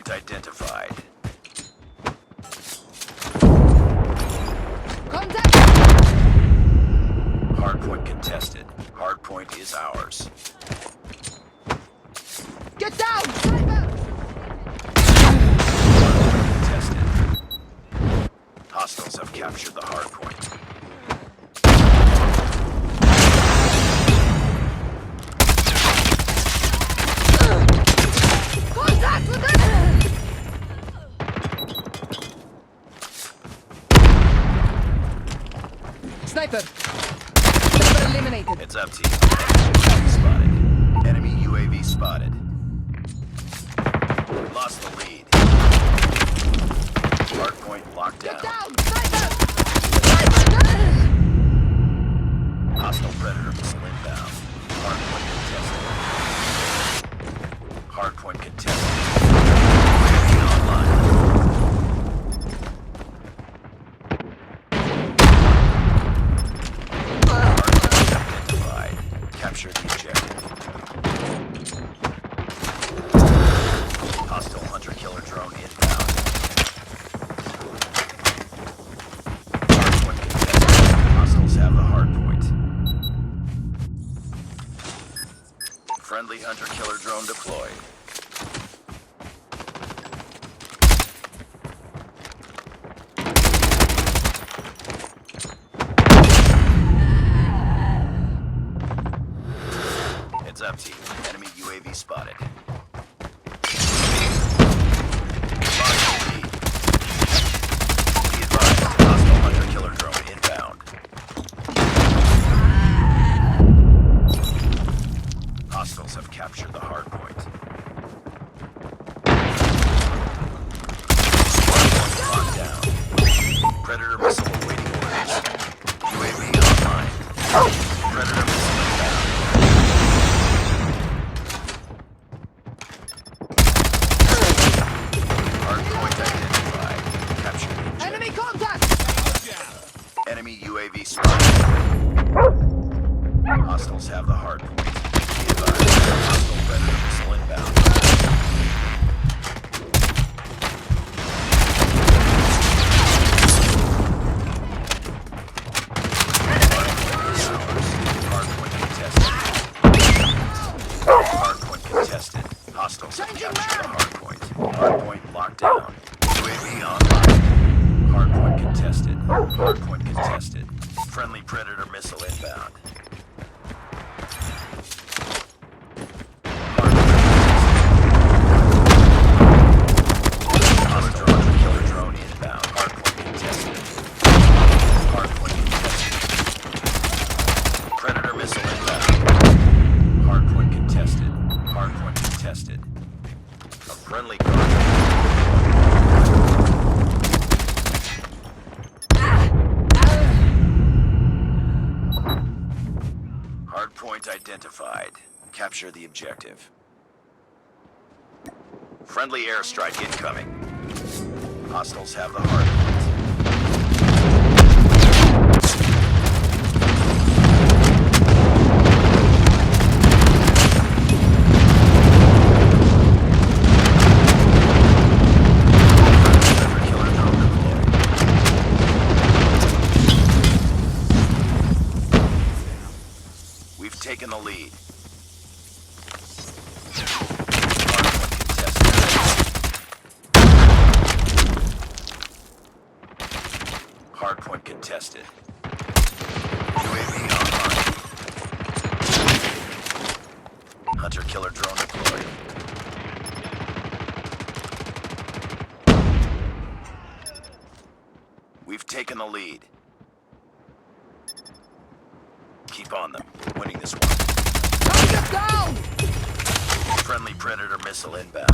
Hardpoint identified. Contact! Hardpoint contested. Hardpoint is ours. Get down! Sniper! Hardpoint contested. Hostiles have captured the hardpoint. Contact with them! Sniper! Sniper eliminated. It's up to you. Enemy spotted. Enemy UAV spotted. Lost the lead. Hardpoint locked down. Get down! Sniper! Sniper! Hostile predator missile inbound. Hardpoint contested. Hardpoint contested. UAV online. Hardpoint identified. Capture the objective. Hostile hunter-killer drone inbound. Hardpoint contested. Hostiles have the hardpoint. Friendly hunter-killer drone deployed. It's up to you. Enemy UAV spotted. Lost the lead. Be advised, hostile hunter-killer drone inbound. Hostiles have captured the hardpoint. Hardpoint locked down. Predator missile awaiting orders. UAV online. Predator missile inbound. Hardpoint identified. Capture the objective. Enemy contact! Enemy UAV spotted. Hostiles have the hardpoint. Be advised, hostile predator missile inbound. Hardpoint contested. Hardpoint contested. Hostiles have Changing captured the mag! hardpoint. Hardpoint locked down. UAV online. Hardpoint contested. Hardpoint contested. Friendly predator missile inbound. Hostile killer drone inbound. Hardpoint contested. Hardpoint contested. Predator missile inbound. Hardpoint contested. Hardpoint contested. A friendly guard. Hardpoint identified. Capture the objective. Friendly airstrike incoming. Hostiles have the hardpoint. Killer drone deployed. We've taken the lead. Hardpoint contested. UAV online. Hunter-killer drone deployed. We've taken the lead. Keep on them. We're winning this one. Target down! Friendly predator missile inbound.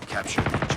Capture the objective.